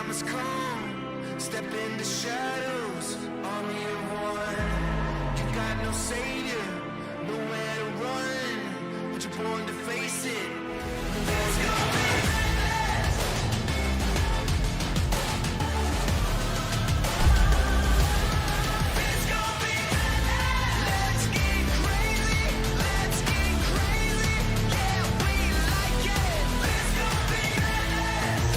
time has come. Step in the shadows, army of one. You got no savior, nowhere to run, but you're born to face it. There's gonna be madness. There's gonna be madness. Let's get crazy, let's get crazy. Yeah, we like it. There's gonna be madness.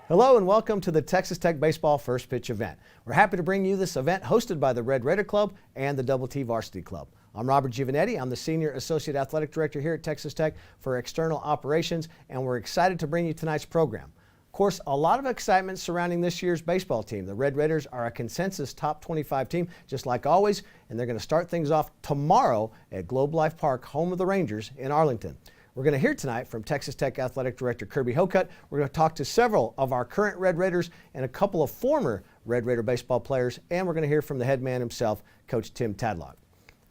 Hello and welcome to the Texas Tech Baseball First Pitch event. We're happy to bring you this event hosted by the Red Raider Club and the Double T Varsity Club. I'm Robert Giovanetti. I'm the Senior Associate Athletic Director here at Texas Tech for External Operations, and we're excited to bring you tonight's program. Of course, a lot of excitement surrounding this year's baseball team. The Red Raiders are a consensus top 25 team, just like always, and they're going to start things off tomorrow at Globe Life Park, home of the Rangers in Arlington. We're going to hear tonight from Texas Tech Athletic Director Kirby Hocutt. We're going to talk to several of our current Red Raiders and a couple of former Red Raider baseball players, and we're going to hear from the head man himself, Coach Tim Tadlock.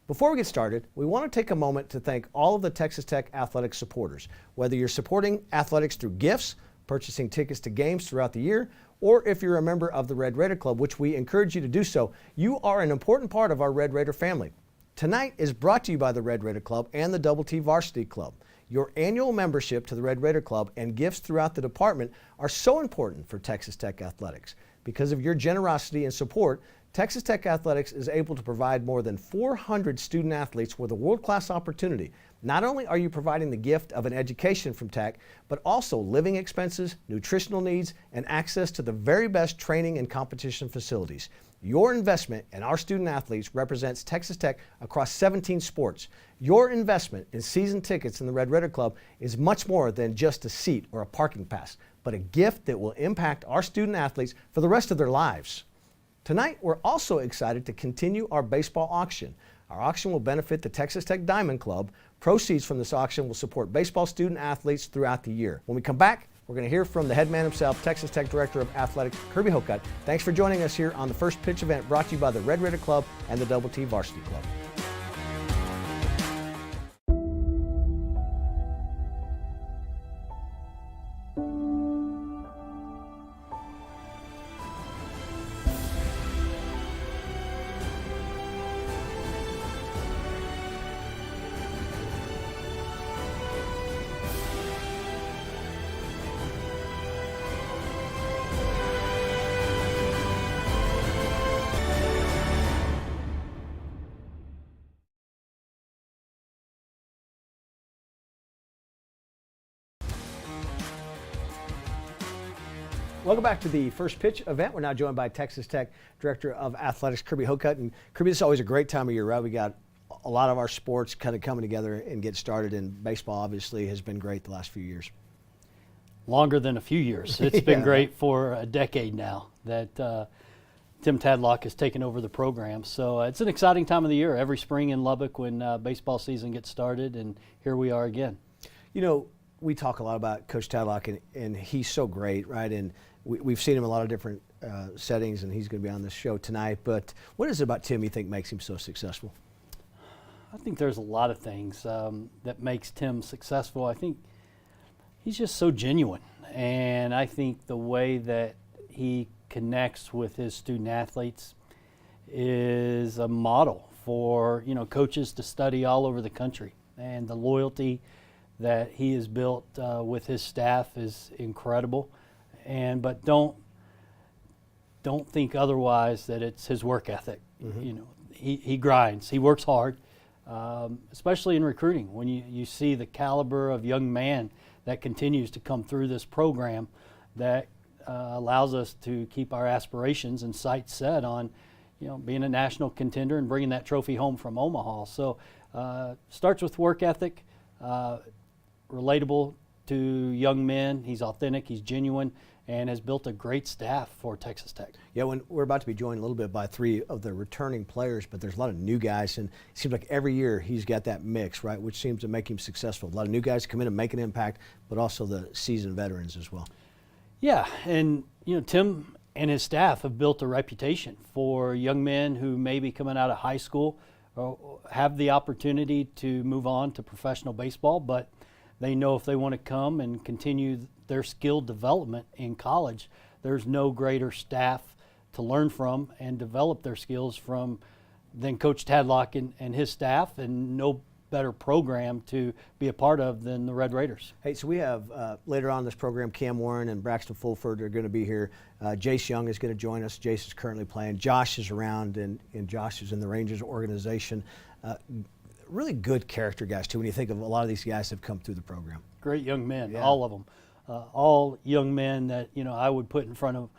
Before we get started, we want to take a moment to thank all of the Texas Tech athletic supporters. Whether you're supporting athletics through gifts, purchasing tickets to games throughout the year, or if you're a member of the Red Raider Club, which we encourage you to do so, you are an important part of our Red Raider family. Tonight is brought to you by the Red Raider Club and the Double T Varsity Club. Your annual membership to the Red Raider Club and gifts throughout the department are so important for Texas Tech Athletics. Because of your generosity and support, Texas Tech Athletics is able to provide more than 400 student athletes with a world-class opportunity. Not only are you providing the gift of an education from Tech, but also living expenses, nutritional needs, and access to the very best training and competition facilities. Your investment in our student athletes represents Texas Tech across 17 sports. Your investment in season tickets in the Red Raider Club is much more than just a seat or a parking pass, but a gift that will impact our student athletes for the rest of their lives. Tonight, we're also excited to continue our baseball auction. Our auction will benefit the Texas Tech Diamond Club. Proceeds from this auction will support baseball student athletes throughout the year. When we come back, we're going to hear from the head man himself, Texas Tech Director of Athletics, Kirby Hocutt. Thanks for joining us here on the First Pitch event brought to you by the Red Raider Club and the Double T Varsity Club. Welcome back to the First Pitch event. We're now joined by Texas Tech Director of Athletics, Kirby Hocutt. And Kirby, this is always a great time of year, right? We got a lot of our sports kind of coming together and get started, and baseball obviously has been great the last few years. Longer than a few years. It's been great for a decade now that Tim Tadlock has taken over the program. So it's an exciting time of the year, every spring in Lubbock when baseball season gets started, and here we are again. You know, we talk a lot about Coach Tadlock, and he's so great, right? And we've seen him in a lot of different settings, and he's going to be on this show tonight. But what is it about Tim you think makes him so successful? I think there's a lot of things that makes Tim successful. I think he's just so genuine, and I think the way that he connects with his student athletes is a model for coaches to study all over the country. And the loyalty that he has built with his staff is incredible. But don't think otherwise that it's his work ethic. Mm-hmm. He grinds. He works hard, especially in recruiting. When you see the caliber of young man that continues to come through this program, that allows us to keep our aspirations and sights set on, being a national contender and bringing that trophy home from Omaha. So starts with work ethic, relatable to young men. He's authentic. He's genuine. And has built a great staff for Texas Tech. Yeah, when we're about to be joined a little bit by three of the returning players, but there's a lot of new guys, and it seems like every year he's got that mix, right, which seems to make him successful. A lot of new guys come in and make an impact, but also the seasoned veterans as well. Yeah, and Tim and his staff have built a reputation for young men who may be coming out of high school or have the opportunity to move on to professional baseball, but they know if they want to come and continue their skill development in college, there's no greater staff to learn from and develop their skills from than Coach Tadlock and his staff, and no better program to be a part of than the Red Raiders. Hey, so we have later on in this program, Cam Warren and Braxton Fulford are going to be here. Jace Young is going to join us. Jace is currently playing. Josh is around, and Josh is in the Rangers organization. Really good character guys, too, when you think of a lot of these guys have come through the program. Great young men, Yeah. all of them. All young men that I would put in front of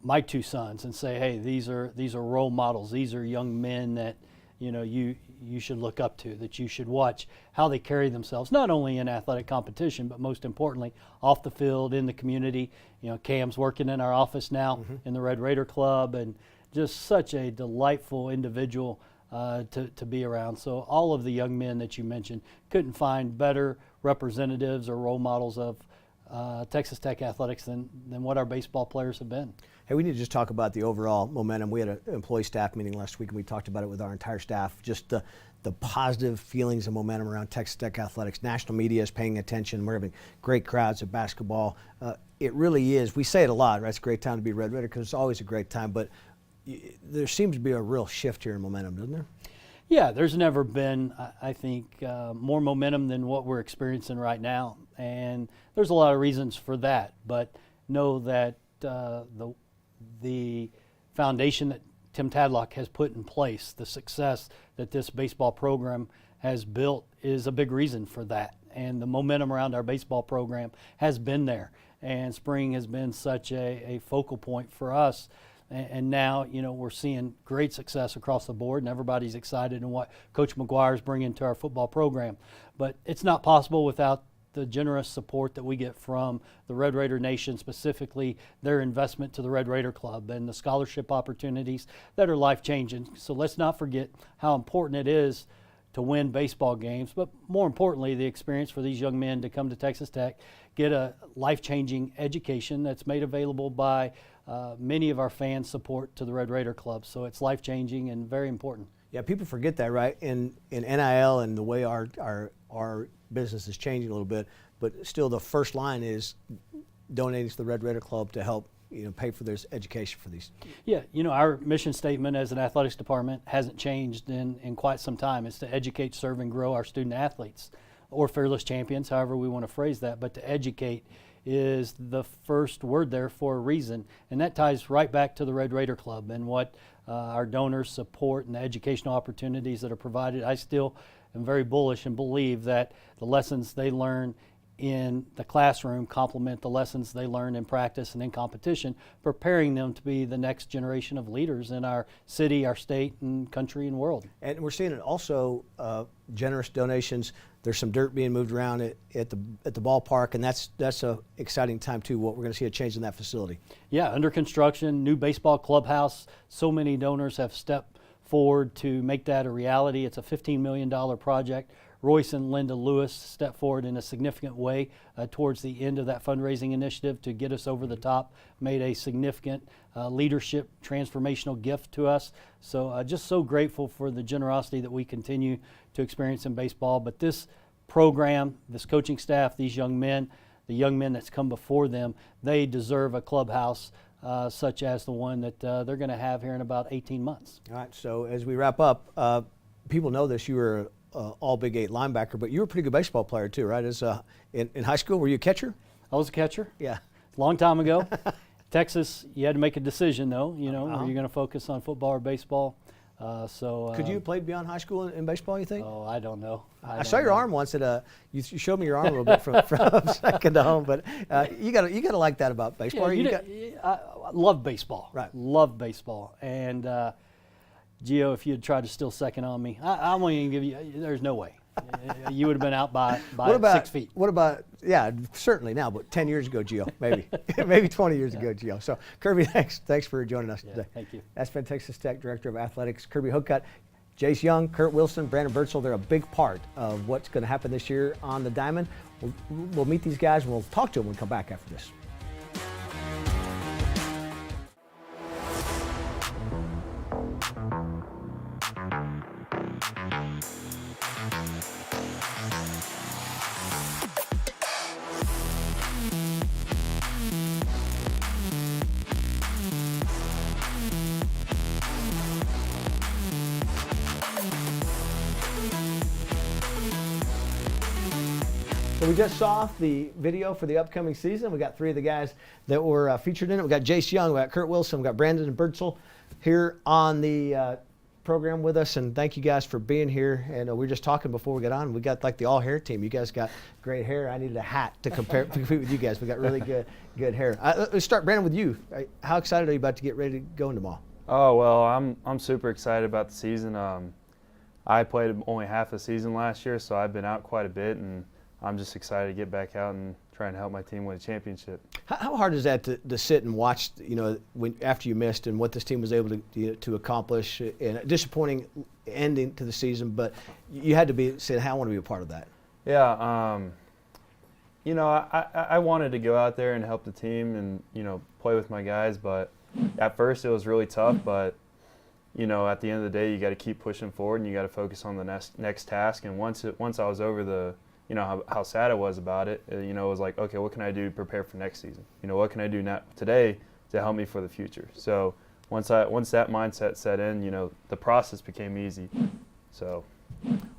my two sons and say, hey, these are role models. These are young men that you should look up to, that you should watch how they carry themselves, not only in athletic competition, but most importantly, off the field, in the community. Cam's working in our office now in the Red Raider Club, and just such a delightful individual to be around. So all of the young men that you mentioned, couldn't find better representatives or role models of Texas Tech athletics than what our baseball players have been. Hey, we need to just talk about the overall momentum. We had an employee staff meeting last week, and we talked about it with our entire staff, just the positive feelings and momentum around Texas Tech athletics. National media is paying attention. We're having great crowds at basketball. It really is. We say it a lot, right? It's a great time to be Red Raider because it's always a great time, but there seems to be a real shift here in momentum, doesn't there? Yeah, there's never been, I think, more momentum than what we're experiencing right now. And there's a lot of reasons for that, but know that the foundation that Tim Tadlock has put in place, the success that this baseball program has built, is a big reason for that. And the momentum around our baseball program has been there. And spring has been such a focal point for us. And now, we're seeing great success across the board, and everybody's excited in what Coach McGuire's bringing to our football program. But it's not possible without the generous support that we get from the Red Raider Nation, specifically their investment to the Red Raider Club and the scholarship opportunities that are life-changing. So let's not forget how important it is to win baseball games, but more importantly, the experience for these young men to come to Texas Tech, get a life-changing education that's made available by many of our fans' support to the Red Raider Club. So it's life-changing and very important. Yeah, people forget that, right? In NIL and the way our business is changing a little bit, but still the first line is donating to the Red Raider Club to help pay for their education for these. Yeah, our mission statement as an athletics department hasn't changed in quite some time. It's to educate, serve, and grow our student athletes, or fearless champions, however we want to phrase that. But to educate is the first word there for a reason, and that ties right back to the Red Raider Club and what our donors support and the educational opportunities that are provided. I still am very bullish and believe that the lessons they learn in the classroom complement the lessons they learn in practice and in competition, preparing them to be the next generation of leaders in our city, our state, and country and world. And we're seeing it also generous donations. There's some dirt being moved around at the ballpark, and that's a exciting time too. What we're going to see a change in that facility. Yeah, under construction, new baseball clubhouse. So many donors have stepped forward to make that a reality. It's a $15 million project. Royce and Linda Lewis stepped forward in a significant way towards the end of that fundraising initiative to get us over the top, made a significant leadership transformational gift to us. So just so grateful for the generosity that we continue to experience in baseball. But this program, this coaching staff, these young men, the young men that's come before them, they deserve a clubhouse such as the one that they're going to have here in about 18 months. All right, so as we wrap up, people know this, you were all Big 8 linebacker, but you were a pretty good baseball player too, right? In high school, were you a catcher? I was a catcher. Yeah. A long time ago. Texas, you had to make a decision though, were you going to focus on football or baseball? Could you have played beyond high school in baseball, you think? Oh, I don't know. I saw your arm once at you showed me your arm a little bit from second to home, but you gotta like that about baseball. Yeah, I love baseball. Right. Love baseball. And Gio, if you had tried to steal second on me, I won't even give you. There's no way. You would have been out by 6 feet. What about, yeah, certainly now, but 10 years ago, Gio, maybe. Maybe 20 years ago, Gio. So, Kirby, thanks for joining us today. Thank you. That's been Texas Tech Director of Athletics, Kirby Hookut. Jace Young, Kurt Wilson, Brandon Birdsell, they're a big part of what's going to happen this year on the diamond. We'll meet these guys and we'll talk to them when we come back after this. So we just saw the video for the upcoming season. We got 3 of the guys that were featured in it. We got Jace Young, we got Kurt Wilson, we got Brandon and Birdsell here on the program with us, and thank you guys for being here. And we were just talking before we got on. We got like the all hair team. You guys got great hair. I needed a hat to compete with you guys. We got really good hair. Let's start, Brandon, with you. How excited are you about to get ready to go into tomorrow? Oh well, I'm super excited about the season. I played only half the season last year, so I've been out quite a bit, and I'm just excited to get back out and try and help my team win a championship. How hard is that to sit and watch, after you missed and what this team was able to accomplish, and a disappointing ending to the season, but you had to be saying, "Hey, I want to be a part of that." Yeah, I wanted to go out there and help the team and, play with my guys, but at first it was really tough, but, at the end of the day, you got to keep pushing forward and you got to focus on the next task. And once I was over the how sad I was about it, it was like, okay, what can I do to prepare for next season? What can I do today to help me for the future? So once that mindset set in, the process became easy. So.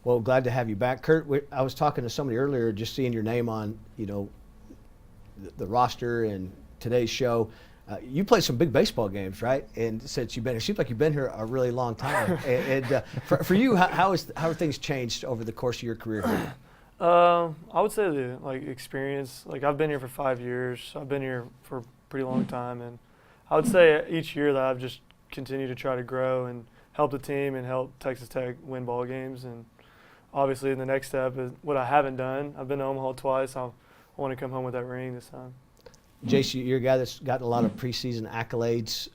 Well, glad to have you back. Kurt, I was talking to somebody earlier, just seeing your name on, the roster and today's show. You played some big baseball games, right? And since it seems like you've been here a really long time. and for you, how have things changed over the course of your career here? I would say the experience. I've been here for 5 years. So I've been here for a pretty long time, and I would say each year that I've just continued to try to grow and help the team and help Texas Tech win ball games. And obviously, the next step is what I haven't done. I've been to Omaha twice. I want to come home with that ring this time. Jace, you're a guy that's gotten a lot of preseason accolades.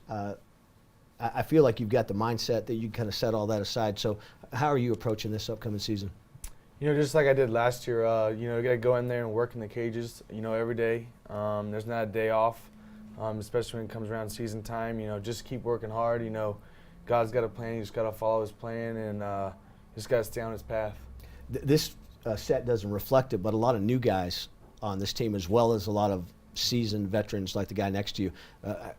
I feel like you've got the mindset that you kind of set all that aside. So, how are you approaching this upcoming season? Just like I did last year, you got to go in there and work in the cages, every day. There's not a day off, especially when it comes around season time. Just keep working hard. God's got a plan. You just got to follow His plan and just got to stay on His path. This set doesn't reflect it, but a lot of new guys on this team, as well as a lot of seasoned veterans like the guy next to you.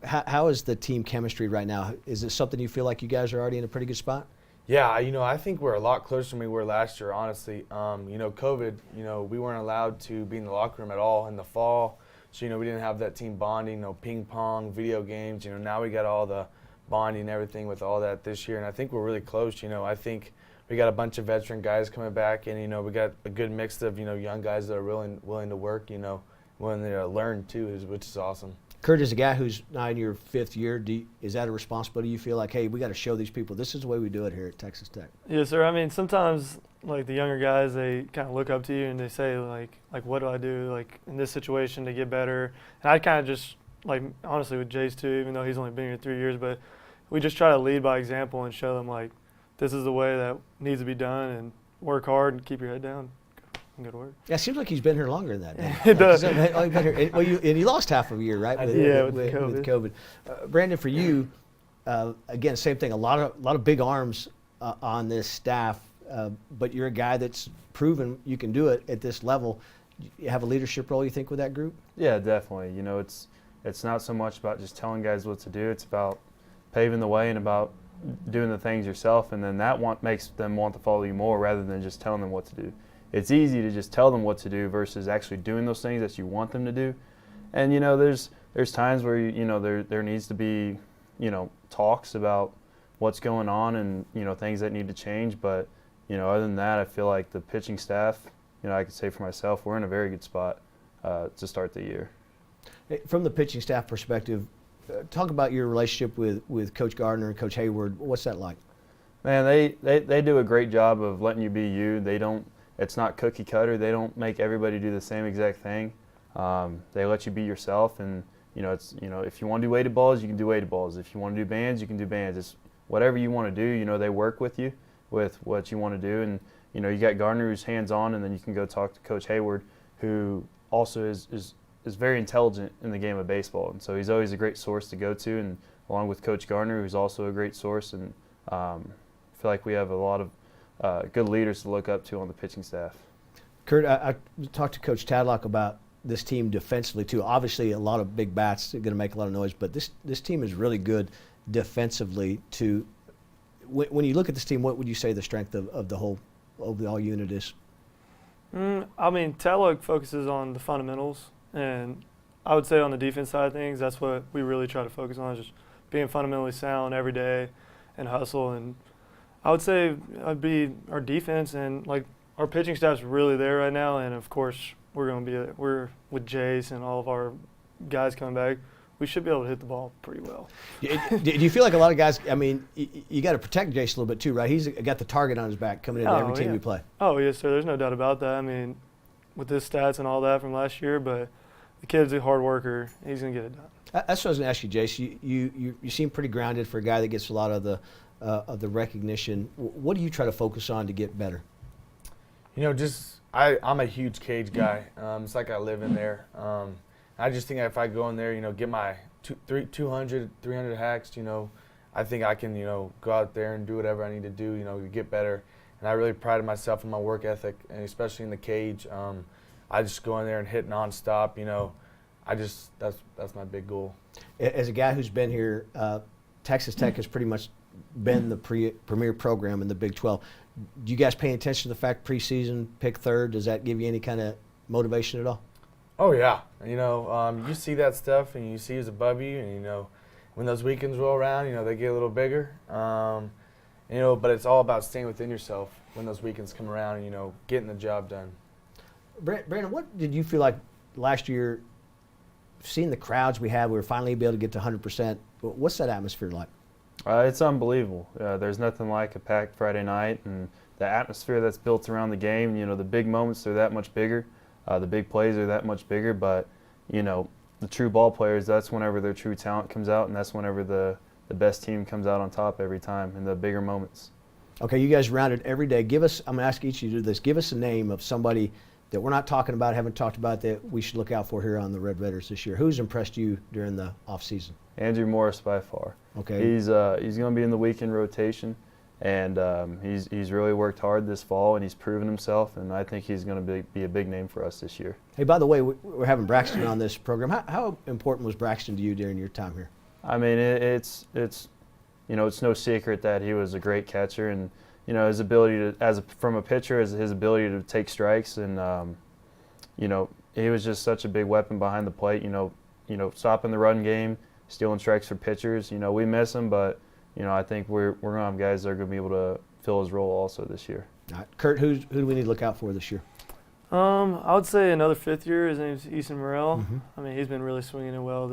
How is the team chemistry right now? Is it something you feel like you guys are already in a pretty good spot? Yeah, I think we're a lot closer than we were last year, honestly. COVID, we weren't allowed to be in the locker room at all in the fall. So, we didn't have that team bonding, ping pong, video games. Now we got all the bonding and everything with all that this year. And I think we're really close. I think we got a bunch of veteran guys coming back. And, we got a good mix of, young guys that are willing to work, willing to learn too, which is awesome. Kurt, is a guy who's now in your 5th year, is that a responsibility you feel like, hey, we got to show these people this is the way we do it here at Texas Tech? Yes, sir. I mean, sometimes the younger guys, they kind of look up to you and they say like what do I do in this situation to get better? And I kind of just honestly with Jace too, even though he's only been here 3 years, but we just try to lead by example and show them this is the way that needs to be done, and work hard and keep your head down. Good work. Yeah, it seems like he's been here longer than that. It does. And he lost half of a year, right? With COVID. Brandon, for you, again, same thing. A lot of big arms on this staff, but you're a guy that's proven you can do it at this level. You have a leadership role, you think, with that group? Yeah, definitely. It's not so much about just telling guys what to do. It's about paving the way and about doing the things yourself, and then that makes them want to follow you more rather than just telling them what to do. It's easy to just tell them what to do versus actually doing those things that you want them to do. And there's times where there needs to be talks about what's going on and things that need to change. But other than that, I feel like the pitching staff, I could say for myself, we're in a very good spot to start the year. From the pitching staff perspective, talk about your relationship with Coach Gardner and Coach Hayward. What's that like? Man, they do a great job of letting you be you. It's not cookie cutter. They don't make everybody do the same exact thing. They let you be yourself, and if you want to do weighted balls, you can do weighted balls. If you want to do bands, you can do bands. It's whatever you want to do. They work with you with what you want to do, and you got Gardner who's hands on, and then you can go talk to Coach Hayward, who also is very intelligent in the game of baseball, and so he's always a great source to go to, and along with Coach Gardner, who's also a great source, and I feel like we have a lot of good leaders to look up to on the pitching staff. Kurt, I talked to Coach Tadlock about this team defensively too. Obviously, a lot of big bats are going to make a lot of noise, but this team is really good defensively too. When you look at this team, what would you say the strength of the whole overall unit is? I mean, Tadlock focuses on the fundamentals, and I would say on the defense side of things, that's what we really try to focus on, is just being fundamentally sound every day and hustle. And I would say I'd be our defense, and like our pitching staff's really there right now, and of course we're with Jace and all of our guys coming back. We should be able to hit the ball pretty well. Do you feel like a lot of guys? I mean, you got to protect Jace a little bit too, right? He's got the target on his back coming into every team we play. Oh yes, sir. There's no doubt about that. I mean, with his stats and all that from last year, but the kid's a hard worker. He's gonna get it done. That's what I was going to ask you, Jace. You seem pretty grounded for a guy that gets a lot of the recognition. What do you try to focus on to get better? You know, I'm a huge cage guy. It's like I live in there. I just think if I go in there, you know, get my 200, 300 hacks, you know, I think I can, you know, go out there and do whatever I need to do, you know, to get better. And I really prided myself on my work ethic, and especially in the cage. I just go in there and hit nonstop, you know. That's my big goal. As a guy who's been here, Texas Tech has pretty much been the premier program in the Big 12. Do you guys pay attention to the fact preseason pick third? Does that give you any kind of motivation at all? Oh yeah, you know, you see that stuff and you see who's above you, and you know, when those weekends roll around, you know, they get a little bigger. You know, but it's all about staying within yourself when those weekends come around and, you know, getting the job done. Brandon, what did you feel like last year, seeing the crowds we had, we were finally able to get to 100%. What's that atmosphere like? It's unbelievable. There's nothing like a packed Friday night, and the atmosphere that's built around the game. You know, the big moments are that much bigger. The big plays are that much bigger, but, you know, the true ball players, that's whenever their true talent comes out, and that's whenever the best team comes out on top every time in the bigger moments. Okay, you guys rounded every day. Give us, I'm going to ask each of you to do this, give us a name of somebody that we're not talking about, haven't talked about, that we should look out for here on the Red Raiders this year. Who's impressed you during the offseason? Andrew Morris by far. Okay. He's going to be in the weekend rotation, and he's really worked hard this fall, and he's proven himself, and I think he's going to be a big name for us this year. Hey, by the way, we're having Braxton on this program. How important was Braxton to you during your time here? I mean, it's you know, it's no secret that he was a great catcher, and you know, his ability to, from a pitcher, his ability to take strikes, and you know, he was just such a big weapon behind the plate. You know, stopping the run game, stealing strikes for pitchers. You know, we miss him, but you know, I think we're going to have guys that are going to be able to fill his role also this year. All right. Kurt, who do we need to look out for this year? I would say another fifth year. His name's Easton Morrell. Mm-hmm. I mean, he's been really swinging it well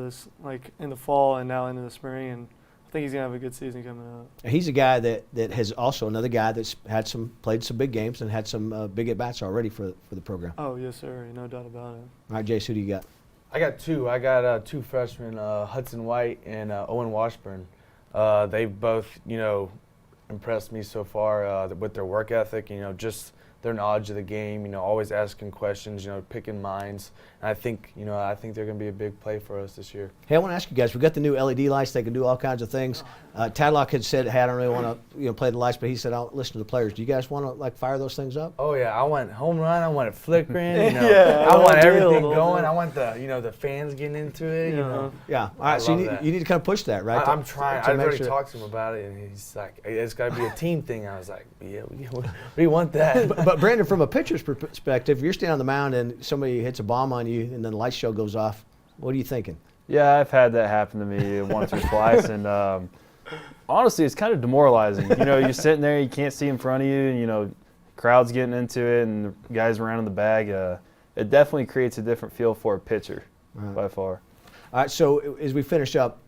in the fall and now into the spring, and I think he's gonna have a good season coming up. He's a guy that has also another guy that's played some big games and had some big at bats already for the program. Oh yes, sir. No doubt about it. All right, Jace, who do you got? I got two. I got two freshmen, Hudson White and Owen Washburn. They've both, you know, impressed me so far with their work ethic. You know, just their knowledge of the game. You know, always asking questions. You know, picking minds. And I think they're going to be a big play for us this year. Hey, I want to ask you guys. We got the new LED lights. They can do all kinds of things. Tadlock had said, "Hey, I don't really want to play the lights," but he said, "I'll listen to the players." Do you guys want to fire those things up? Oh yeah, I want home run. I want it flickering. You know, Yeah, I want deal, everything don't going. do. I want the fans getting into it. You know. Yeah. All right. So love that. you need to kind of push that, right? I'm trying. to I've make already sure- talked to him about it, and he's like, "It's got to be a team thing." I was like, "Yeah, we want that." But Brandon, from a pitcher's perspective, you're standing on the mound and somebody hits a bomb on you, and then the light show goes off. What are you thinking? Yeah, I've had that happen to me once or twice, and honestly, it's kind of demoralizing. You know, you're sitting there, you can't see in front of you, and you know, crowd's getting into it, and the guys around in the bag. It definitely creates a different feel for a pitcher, by far. All right. So as we finish up,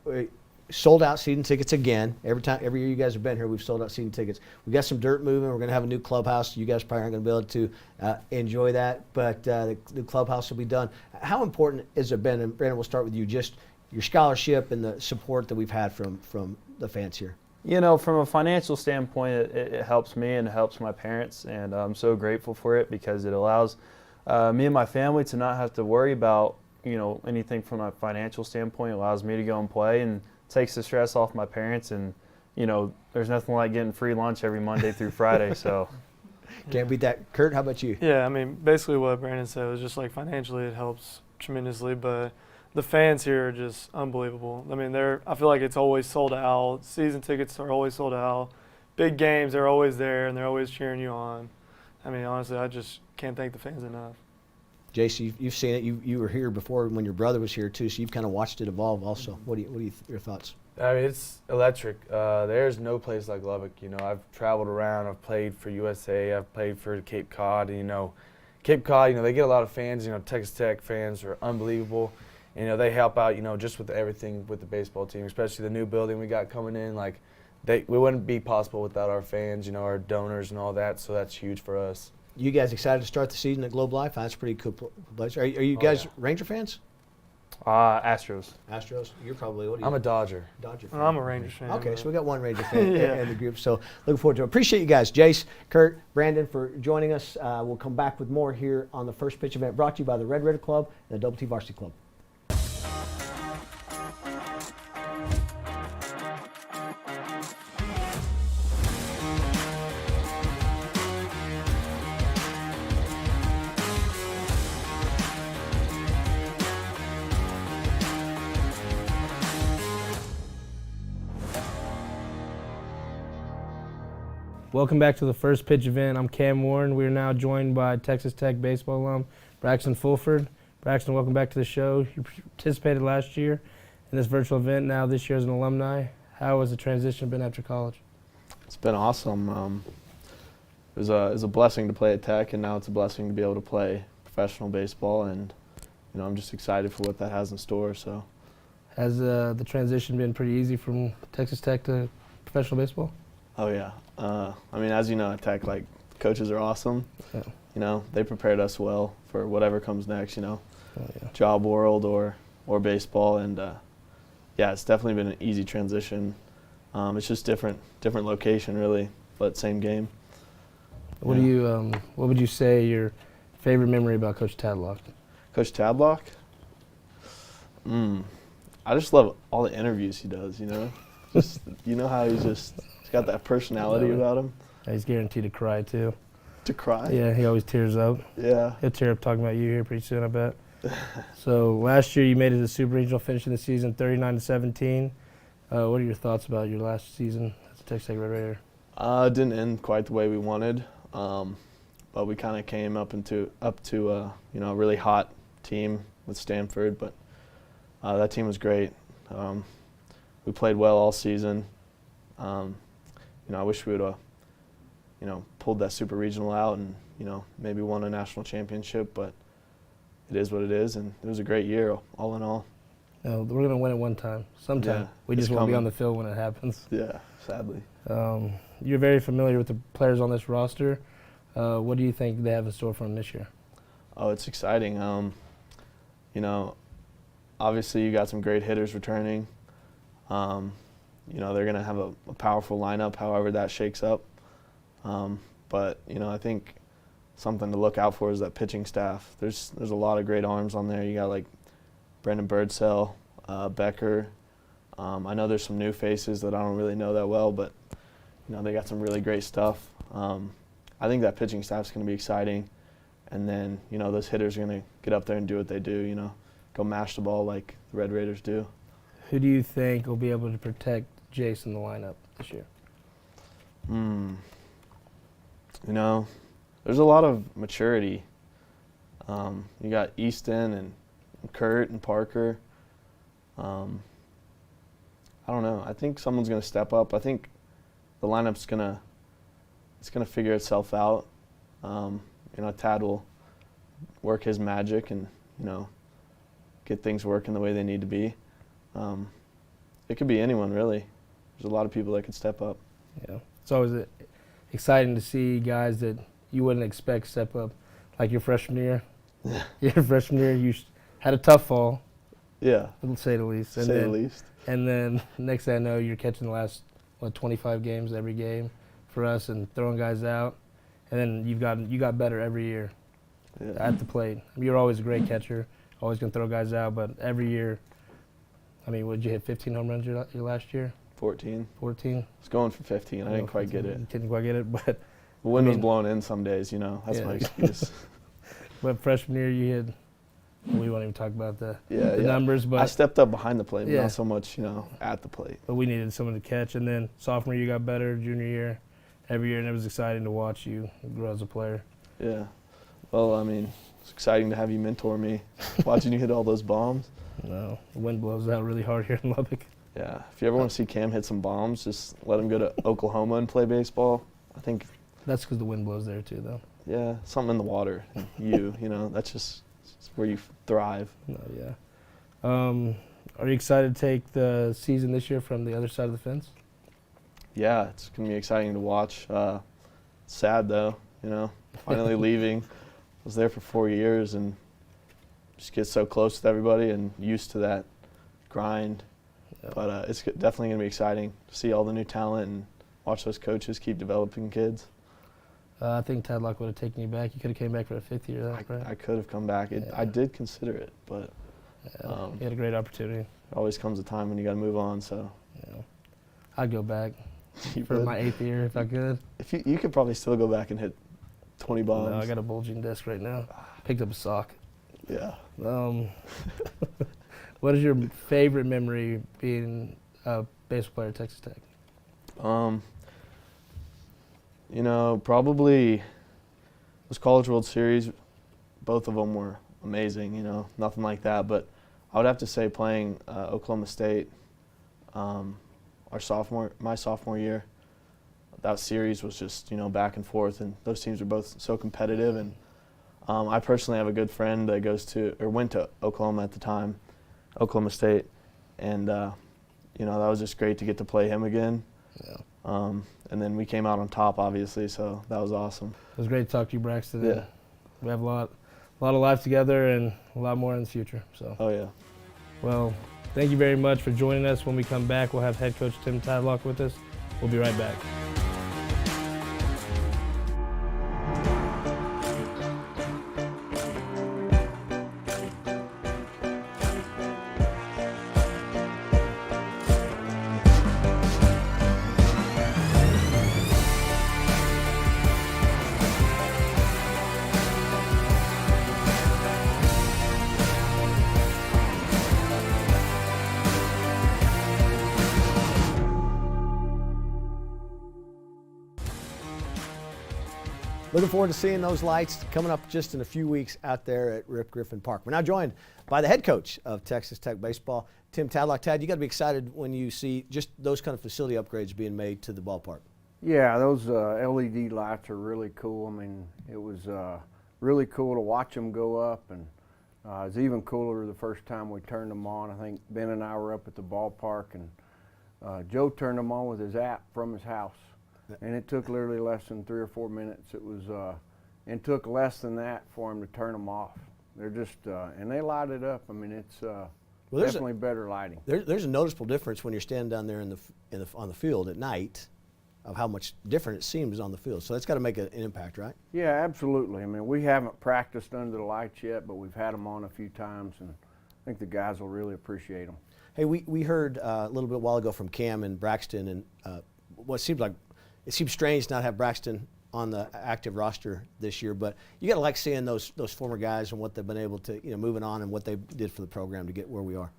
sold out season tickets again. Every year you guys have been here, we've sold out season tickets. We got some dirt moving. We're going to have a new clubhouse. You guys probably aren't going to be able to enjoy that, but the new clubhouse will be done. How important has it been? And Brandon, we'll start with you. Just your scholarship and the support that we've had from the fans here. You know, from a financial standpoint, it helps me and it helps my parents, and I'm so grateful for it because it allows me and my family to not have to worry about, you know, anything from a financial standpoint. It allows me to go and play and takes the stress off my parents, and you know, there's nothing like getting free lunch every Monday through Friday. So Can't beat that. Kurt, how about you? Yeah, I mean, basically what Brandon said was just like financially it helps tremendously, but the fans here are just unbelievable. I mean, I feel like it's always sold out. Season tickets are always sold out. Big games, they're always there, and they're always cheering you on. I mean, honestly, I just can't thank the fans enough. Jace, you've seen it. You were here before when your brother was here too, so you've kind of watched it evolve also. What do you your thoughts? I mean, it's electric. There's no place like Lubbock. You know, I've traveled around. I've played for USA. I've played for Cape Cod. And, you know, Cape Cod, you know, they get a lot of fans. You know, Texas Tech fans are unbelievable. And, you know, they help out, you know, just with everything with the baseball team, especially the new building we got coming in. Like, we wouldn't be possible without our fans, you know, our donors and all that. So that's huge for us. You guys excited to start the season at Globe Life? That's a pretty cool place. Are you guys yeah. Ranger fans? Astros. Astros? You're probably, what are you? I'm a Dodger. Dodger fan. I'm a Rangers fan. Okay, but- so we got one Ranger fan Yeah. in the group. So looking forward to it. Appreciate you guys, Jace, Kurt, Brandon, for joining us. We'll come back with more here on the First Pitch event brought to you by the Red Raider Club and the Double T Varsity Club. Welcome back to the First Pitch event. I'm Cam Warren. We are now joined by Texas Tech baseball alum Braxton Fulford. Braxton, welcome back to the show. You participated last year in this virtual event. Now this year as an alumni. How has the transition been after college? It's been awesome. It was a blessing to play at Tech, and now it's a blessing to be able to play professional baseball. And you know, I'm just excited for what that has in store. So, Has the transition been pretty easy from Texas Tech to professional baseball? oh yeah. I mean, as you know, at Tech, like coaches are awesome. Yeah. You know, they prepared us well for whatever comes next. You know, Oh, yeah. job world or baseball, and yeah, it's definitely been an easy transition. It's just different location really, but same game. What do you? What would you say your favorite memory about Coach Tadlock? Coach Tadlock? I just love all the interviews he does, you know? Just, you know how he's got that personality about him? He's guaranteed to cry too. To cry? Yeah, he always tears up. Yeah. He'll tear up talking about you here pretty soon, I bet. So last year you made it to the Super Regional, finishing the season 39-17. What are your thoughts about your last season as a Texas Tech Red Raider? It didn't end quite the way we wanted, but we kind of came up to you know, a really hot team with Stanford, but that team was great. We played well all season. You know, I wish we would have, you know, pulled that Super Regional out and, you know, maybe won a national championship, but it is what it is, and it was a great year all in all. No, we're going to win it one time, sometime. Yeah, We it's just won't be coming. on the field when it happens. Yeah, sadly. You're very familiar with the players on this roster. What do you think they have in store for them this year? Oh, it's exciting. You know, obviously you got some great hitters returning. You know, they're going to have a powerful lineup, however that shakes up. But, you know, I think something to look out for is that pitching staff. There's a lot of great arms on there. You got like Brendan Birdsell, Becker. I know there's some new faces that I don't really know that well, but, you know, they got some really great stuff. I think that pitching staff's going to be exciting. And then, you know, those hitters are going to get up there and do what they do, you know, go mash the ball like the Red Raiders do. Who do you think will be able to protect Jace in the lineup this year? You know, there's a lot of maturity. You got Easton and Kurt and Parker. I don't know. I think someone's going to step up. I think the lineup's going to figure itself out. You know, Tad will work his magic and, you know, get things working the way they need to be. It could be anyone, really. There's a lot of people that could step up. Yeah, it's always exciting to see guys that you wouldn't expect step up, like your freshman year. Yeah. Your freshman year, you had a tough fall, Yeah, to say the least. to say the least. And then next thing I know, you're catching the last 25 games every game for us and throwing guys out. And then you got better every year Yeah. at the plate. I mean, you're always a great catcher, always gonna throw guys out, but every year. I mean, would you hit 15 home runs your last year? 14. 14? It's going for 15. I didn't quite get it. You didn't quite get it, but The wind was mean- blowing in some days, you know. That's Yeah. my excuse. freshman year you had. We won't even talk about the Yeah, yeah. numbers, I but stepped up behind the plate, but Yeah. not so much, you know, at the plate. we needed someone to catch. And then sophomore year you got better, junior year every year, and it was exciting to watch you grow as a player. Yeah. Well, I mean, it's exciting to have you mentor me, watching you hit all those bombs. No, the wind blows out really hard here in Lubbock. Yeah. If you ever want to see Cam hit some bombs, just let him go to Oklahoma and play baseball. I think. That's because the wind blows there too, though. Yeah, something in the water. You know, that's just where you thrive. No, yeah. Are you excited to take the season this year from the other side of the fence? Yeah, it's going to be exciting to watch. Sad, though, you know, finally leaving. Was there for 4 years and just get so close with everybody and used to that grind. Yeah. But it's definitely going to be exciting to see all the new talent and watch those coaches keep developing kids. I think Tadlock would have taken you back. You could have came back for a 5th year, right? I could have come back. I did consider it, but you had a great opportunity. there always comes a time when you got to move on. So Yeah. I'd go back you for would. my 8th year if I could. If you could probably still go back and hit 20 bombs. No, I got a bulging disc right now. Picked up a sock. Yeah. What is your favorite memory being a baseball player at Texas Tech? You know, probably those College World Series, both of them were amazing, you know, nothing like that. But I would have to say playing Oklahoma State my sophomore year, that series was just, you know, back and forth. And those teams are both so competitive. And I personally have a good friend that went to Oklahoma at the time, Oklahoma State. And, you know, that was just great to get to play him again. Yeah. And then we came out on top, obviously, so that was awesome. It was great to talk to you, Braxton. Yeah. We have a lot of life together and a lot more in the future. So, Oh, yeah. well, thank you very much for joining us. When we come back, we'll have head coach Tim Tadlock with us. We'll be right back. Looking forward to seeing those lights coming up just in a few weeks out there at Rip Griffin Park. We're now joined by the head coach of Texas Tech baseball, Tim Tadlock. Tad, you got to be excited when you see just those kind of facility upgrades being made to the ballpark. Yeah, those LED lights are really cool. I mean, it was really cool to watch them go up, and it was even cooler the first time we turned them on. I think Ben and I were up at the ballpark, and Joe turned them on with his app from his house. And it took literally less than 3 or 4 minutes. It was, and took less than that for him to turn them off. They're just, and they light it up. I mean, it's definitely better lighting. There's a noticeable difference when you're standing down there on the field at night, of how much different it seems on the field. So that's got to make an impact, right? Yeah, absolutely. I mean, we haven't practiced under the lights yet, but we've had them on a few times, and I think the guys will really appreciate them. Hey, we heard a little bit a while ago from Cam and Braxton, and what seems like it seems strange not have Braxton on the active roster this year, but you got to like seeing those former guys and what they've been able to, you know, moving on and what they did for the program to get where we are.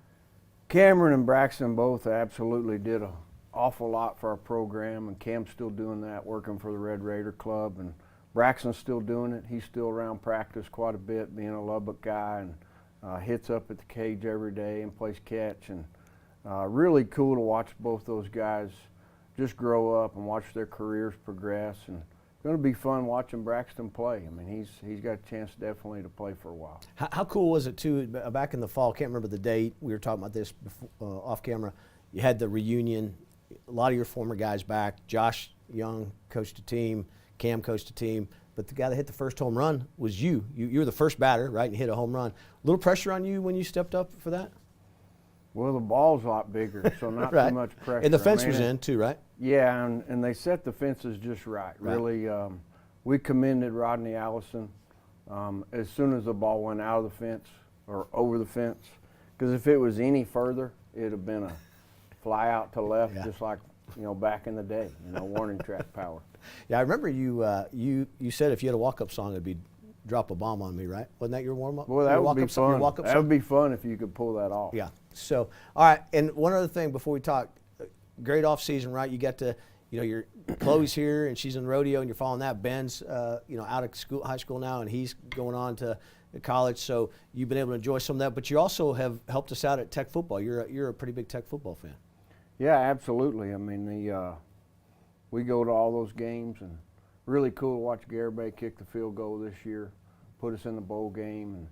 Cameron and Braxton both absolutely did an awful lot for our program, and Cam's still doing that, working for the Red Raider Club, and Braxton's still doing it. He's still around practice quite a bit, being a Lubbock guy, and hits up at the cage every day and plays catch, and really cool to watch both those guys just grow up and watch their careers progress. And it's going to be fun watching Braxton play. I mean, he's got a chance definitely to play for a while. How cool was it too? Back in the fall, can't remember the date. We were talking about this before, off camera. You had the reunion. A lot of your former guys back. Josh Young coached a team. Cam coached a team. But the guy that hit the first home run was you. You were the first batter, right? And you hit a home run. A little pressure on you when you stepped up for that? Well, the ball's a lot bigger, so not right. too much pressure. And the fence was in too, right? Yeah, and they set the fences just right. Really, we commended Rodney Allison as soon as the ball went out of the fence or over the fence, because if it was any further, it'd have been a fly out to left, just like, you know, back in the day, you know, warning track power. Yeah, I remember you said if you had a walk-up song, it'd be "Drop a Bomb on Me," right? Wasn't that your warm-up? Well, that would be fun. Walk-up That song? would be fun if you could pull that off. Yeah. So, all right. And one other thing before we talk, great off season, right? You got to, Chloe's here and she's in rodeo and you're following that. Ben's out of school, high school now, and he's going on to college. So you've been able to enjoy some of that, but you also have helped us out at Tech football. You're a pretty big Tech football fan. Yeah, absolutely. I mean, we go to all those games, and really cool to watch Garibay kick the field goal this year, put us in the bowl game. And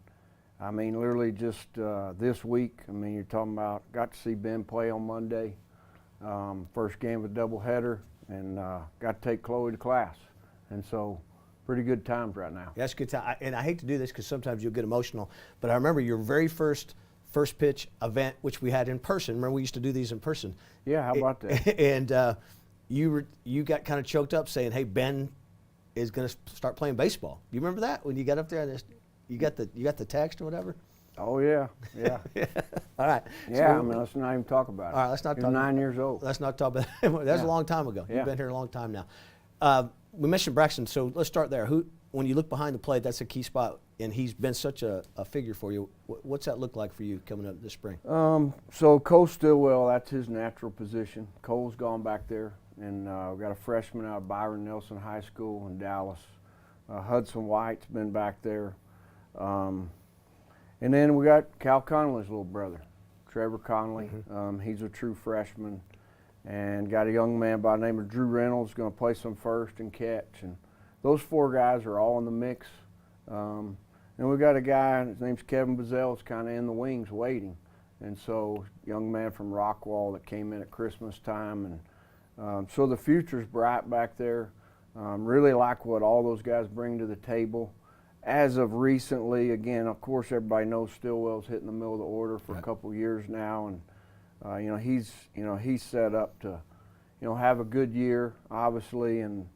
I mean, literally just this week, I mean, you're talking about, got to see Ben play on Monday, first game of a doubleheader, and got to take Chloe to class. And so, pretty good times right now. That's a good time. And I hate to do this because sometimes you'll get emotional, but I remember your very first pitch event, which we had in person. Remember, we used to do these in person. Yeah, how about that? And you got kind of choked up saying, "Hey, Ben is going to start playing baseball." You remember that when you got up there and you got the text or whatever? Oh yeah. All right. Yeah, So, I mean, let's not even talk about it. all right, let's not He talk. was 9 years old. Let's not talk about that. That's a Yeah. long time ago. Yeah. You've been here a long time now. We mentioned Braxton, so let's start there. When you look behind the plate, that's a key spot, and he's been such a figure for you. What's that look like for you coming up this spring? So Cole Stillwell, that's his natural position. Cole's gone back there, and we've got a freshman out of Byron Nelson High School in Dallas. Hudson White's been back there. And then we got Cal Connolly's little brother, Trevor Connolly. He's a true freshman, and got a young man by the name of Drew Reynolds going to play some first and catch. And those four guys are all in the mix. And we got a guy, his name's Kevin Bazell, is kind of in the wings waiting. And so, young man from Rockwall that came in at Christmas time. And so the future's bright back there. Really like what all those guys bring to the table. As of recently, again, of course, everybody knows Stillwell's hitting the middle of the order for a couple years now, and he's set up to, have a good year, obviously, and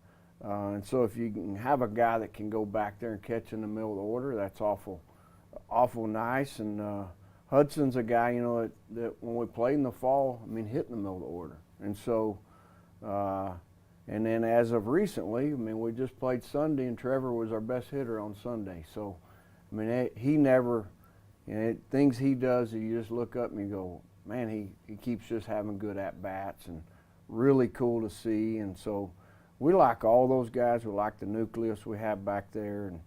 so if you can have a guy that can go back there and catch in the middle of the order, that's awful nice. And Hudson's a guy, that when we played in the fall, I mean, hit in the middle of the order, and so. And then as of recently, I mean, we just played Sunday, and Trevor was our best hitter on Sunday. So, I mean, he never, things he does, you just look up and you go, man, he keeps just having good at-bats, and really cool to see. And so we like all those guys. We like the nucleus we have back there, and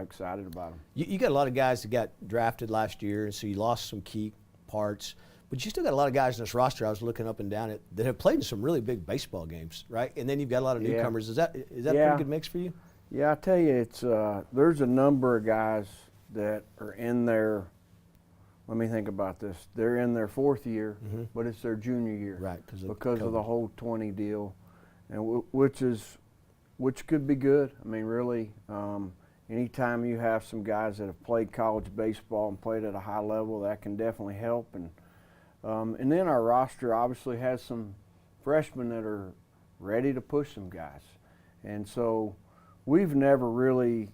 excited about them. You got a lot of guys that got drafted last year, and so you lost some key parts. But you still got a lot of guys in this roster, I was looking up and down it, that have played in some really big baseball games, right? And then you've got a lot of newcomers. Is that a pretty good mix for you? Yeah, I tell you, it's there's a number of guys that are in their, let me think about this, they're in their fourth year, but it's their junior year. Right, because of the whole 20 deal, and which could be good. I mean, really, anytime you have some guys that have played college baseball and played at a high level, that can definitely help. And then our roster obviously has some freshmen that are ready to push some guys. And so we've never really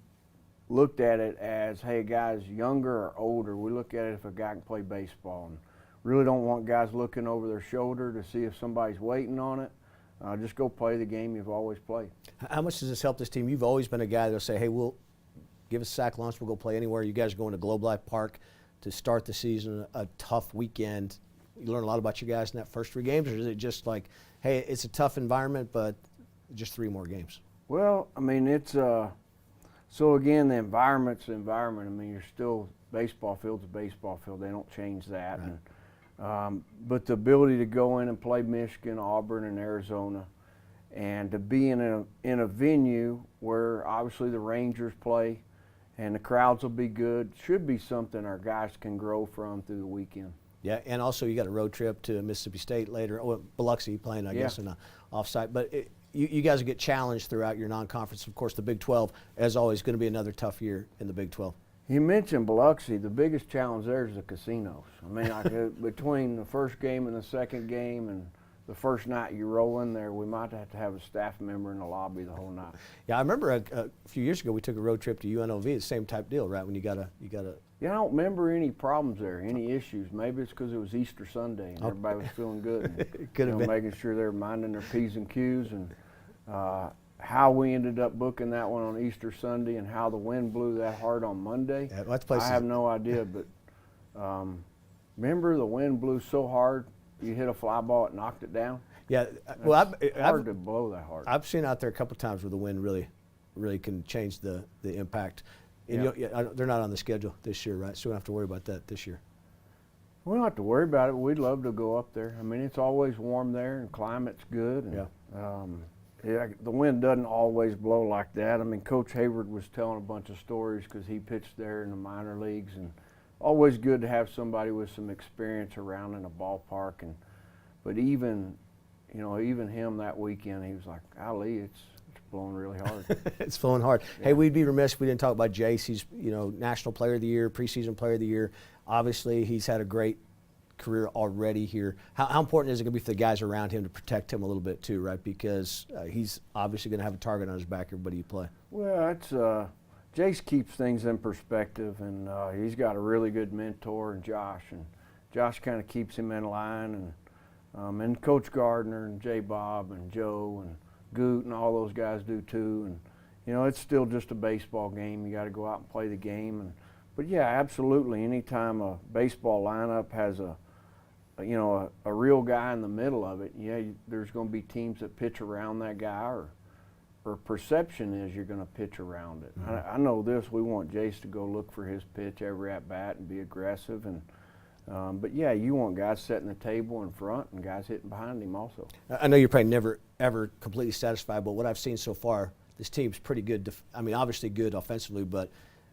looked at it as, hey, guys younger or older. We look at it if a guy can play baseball, and really don't want guys looking over their shoulder to see if somebody's waiting on it. Just go play the game you've always played. How much does this help this team? You've always been a guy that'll say, hey, we'll give us sack lunch, we'll go play anywhere. You guys are going to Globe Life Park to start the season, a tough weekend. You learn a lot about your guys in that first 3 games, or is it just like, hey, it's a tough environment, but just 3 more games? Well, I mean, it's so again, the environment's the environment. I mean, you're still, baseball field's a baseball field. They don't change that. Right. And, but the ability to go in and play Michigan, Auburn, and Arizona, and to be in a venue where obviously the Rangers play, and the crowds will be good, should be something our guys can grow from through the weekend. Yeah, and also you got a road trip to Mississippi State later. Oh, Biloxi playing, I guess, in an offsite. But you guys will get challenged throughout your non-conference. Of course, the Big 12, as always, going to be another tough year in the Big 12. You mentioned Biloxi. The biggest challenge there is the casinos. I mean, like, between the first game and the second game and the first night you roll in there, we might have to have a staff member in the lobby the whole night. Yeah, I remember a few years ago we took a road trip to UNLV. It's the same type deal, right? When you got to. Yeah, I don't remember any problems there, any issues. Maybe it's because it was Easter Sunday and everybody was feeling good. And, It could have been. Making sure they're minding their P's and Q's, and how we ended up booking that one on Easter Sunday and how the wind blew that hard on Monday. Yeah, that's places. I have no idea, but remember the wind blew so hard you hit a fly ball, it knocked it down? Yeah, well, Hard to blow that hard. I've seen out there a couple of times where the wind really can change the impact. And they're not on the schedule this year, right? So we don't have to worry about that this year. We don't have to worry about it. We'd love to go up there. I mean, it's always warm there, and climate's good. And, the wind doesn't always blow like that. I mean, Coach Hayward was telling a bunch of stories because he pitched there in the minor leagues, and always good to have somebody with some experience around in a ballpark. But even him that weekend, he was like, "Golly, it's blowing really hard." It's flowing hard. Yeah. Hey, we'd be remiss if we didn't talk about Jace. He's National Player of the Year, preseason Player of the Year. Obviously, he's had a great career already here. How important is it going to be for the guys around him to protect him a little bit too, right? Because he's obviously going to have a target on his back everybody you play. Well, it's Jace keeps things in perspective, and he's got a really good mentor in Josh, and Josh kind of keeps him in line, and Coach Gardner and J. Bob and Joe and Goot and all those guys do too. And it's still just a baseball game. You got to go out and play the game. But yeah, absolutely. Anytime a baseball lineup has a real guy in the middle of it, there's going to be teams that pitch around that guy, or perception is you're going to pitch around it. Mm-hmm. I know this. We want Jace to go look for his pitch every at bat and be aggressive. But yeah, you want guys setting the table in front and guys hitting behind him also. I know you're probably never ever completely satisfied, but what I've seen so far, this team's pretty good. Obviously good offensively, but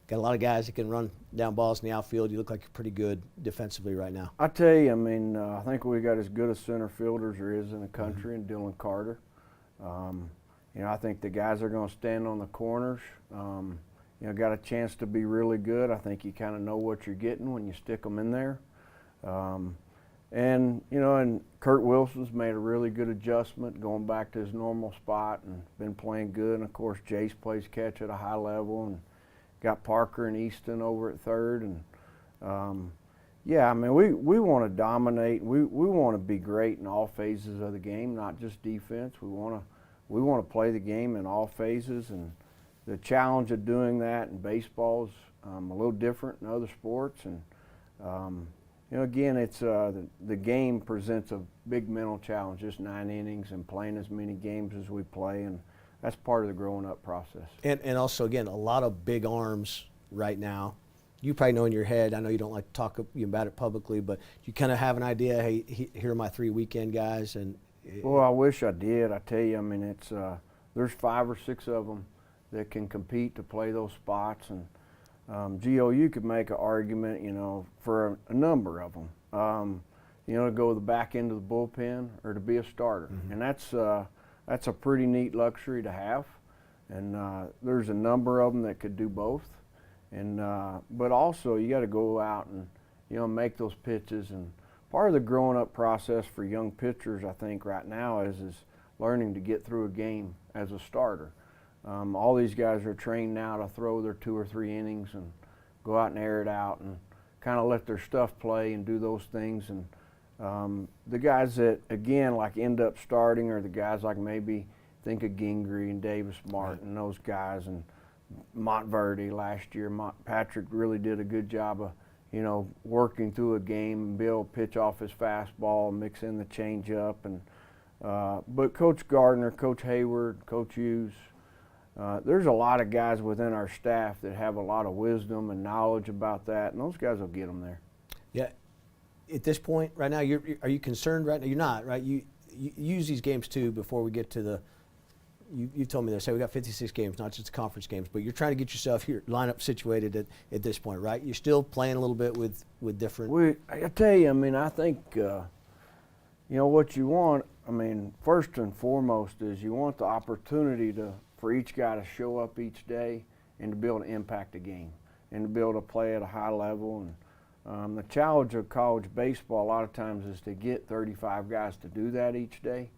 got a lot of guys that can run down balls in the outfield. You look like you're pretty good defensively right now. I tell you, I think we got as good a center fielder as there is in the country, and Dylan Carter. I think the guys are going to stand on the corners. Got a chance to be really good. I think you kind of know what you're getting when you stick them in there. And Kurt Wilson's made a really good adjustment, going back to his normal spot and been playing good. And of course, Jace plays catch at a high level, and got Parker and Easton over at third. And we want to dominate. We want to be great in all phases of the game, not just defense. We want to play the game in all phases, and the challenge of doing that in baseball is a little different than other sports. And again, it's the game presents a big mental challenge, just 9 innings and playing as many games as we play, and that's part of the growing up process. And also, again, a lot of big arms right now. You probably know in your head, I know you don't like to talk about it publicly, but you kind of have an idea, hey, here are my 3 weekend guys. Well, I wish I did. I tell you, it's there's 5 or 6 of them that can compete to play those spots. And Gio, you could make an argument, for a number of them, to go to the back end of the bullpen or to be a starter. Mm-hmm. And that's a pretty neat luxury to have. And there's a number of them that could do both. And but also you got to go out and make those pitches. And part of the growing up process for young pitchers, I think, right now is learning to get through a game as a starter. All these guys are trained now to throw their 2 or 3 innings and go out and air it out and kind of let their stuff play and do those things. And the guys that, again, like end up starting are the guys like maybe think of Gingrey and Davis Martin, right, those guys, and Montverde last year. Patrick really did a good job of, working through a game and be able to pitch off his fastball and mix in the changeup. And but Coach Gardner, Coach Hayward, Coach Hughes, there's a lot of guys within our staff that have a lot of wisdom and knowledge about that, and those guys will get them there. Yeah. At this point, right now, are you concerned right now? You're not, right? You use these games too before we get to the. You told me this. Hey, we got 56 games, not just the conference games, but you're trying to get yourself your lineup situated at this point, right? You're still playing a little bit with different. I tell you, I think what you want. First and foremost is you want the opportunity for each guy to show up each day and to be able to impact the game and to be able to play at a high level. And the challenge of college baseball a lot of times is to get 35 guys to do that each day.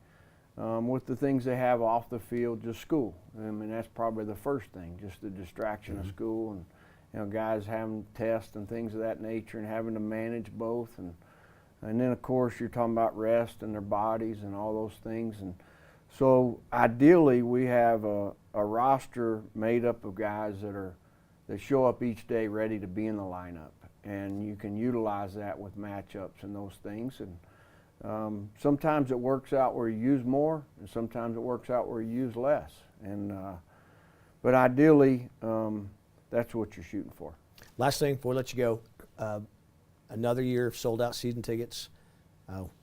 With the things they have off the field, just school. That's probably the first thing, just the distraction mm-hmm. of school, and guys having tests and things of that nature and having to manage both. And then, of course, you're talking about rest and their bodies and all those things. And so ideally, we have a roster made up of guys that show up each day ready to be in the lineup. And you can utilize that with matchups and those things. And Sometimes it works out where you use more, and sometimes it works out where you use less. And but ideally, that's what you're shooting for. Last thing before I let you go, another year of sold out season tickets.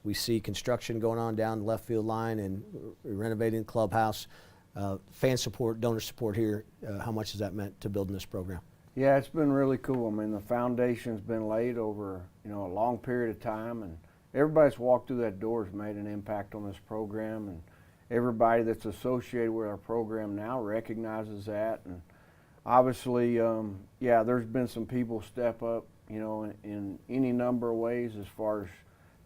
We see construction going on down the left field line and renovating the clubhouse. Fan support, donor support here. How much has that meant to building this program? Yeah, it's been really cool. I mean, the foundation's been laid over, a long period of time, and everybody's walked through that door has made an impact on this program, and everybody that's associated with our program now recognizes that. And obviously, yeah, there's been some people step up, in any number of ways as far as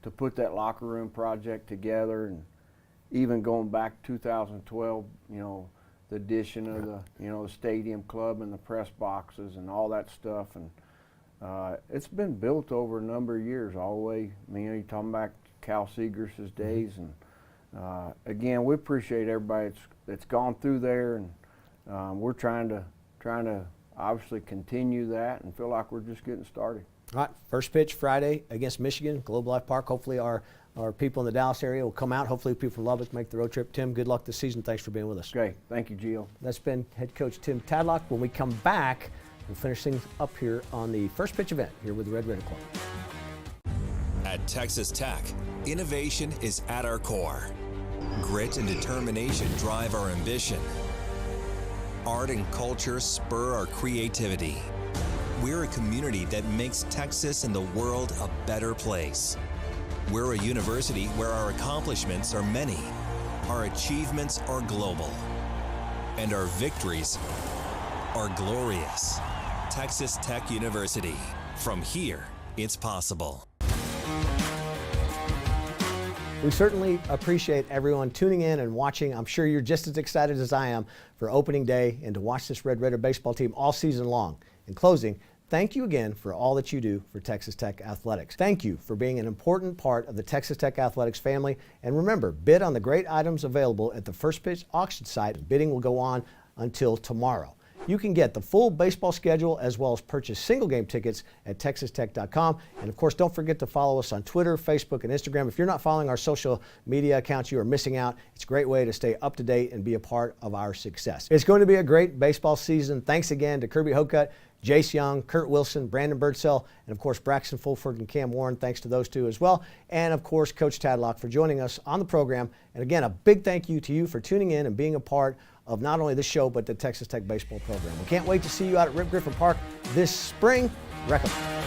to put that locker room project together, and even going back 2012, the addition of the stadium club and the press boxes and all that stuff. And it's been built over a number of years all the way. I mean, you're talking back to Cal Seagrass's days. And again, we appreciate everybody that's gone through there, and we're trying to obviously continue that and feel like we're just getting started. All right, first pitch Friday against Michigan, Globe Life Park. Hopefully our people in the Dallas area will come out. Hopefully people from Lubbock make the road trip. Tim, good luck this season. Thanks for being with us. Great. Thank you, Gio. That's been head coach Tim Tadlock. When we come back, we'll finish things up here on the first pitch event here with the Red Raider Club. At Texas Tech, innovation is at our core. Grit and determination drive our ambition. Art and culture spur our creativity. We're a community that makes Texas and the world a better place. We're a university where our accomplishments are many, our achievements are global, and our victories are glorious. Texas Tech University. From here, it's possible. We certainly appreciate everyone tuning in and watching. I'm sure you're just as excited as I am for opening day and to watch this Red Raider baseball team all season long. In closing, thank you again for all that you do for Texas Tech Athletics. Thank you for being an important part of the Texas Tech Athletics family. And remember, bid on the great items available at the First Pitch auction site. Bidding will go on until tomorrow. You can get the full baseball schedule as well as purchase single game tickets at texastech.com. And of course, don't forget to follow us on Twitter, Facebook, and Instagram. If you're not following our social media accounts, you are missing out. It's a great way to stay up to date and be a part of our success. It's going to be a great baseball season. Thanks again to Kirby Hokut, Jace Young, Kurt Wilson, Brandon Birdsell, and of course Braxton Fulford and Cam Warren. Thanks to those two as well. And of course Coach Tadlock for joining us on the program. And again, a big thank you to you for tuning in and being a part of not only this show but the Texas Tech baseball program. We can't wait to see you out at Rip Griffin Park this spring. Wreck 'em.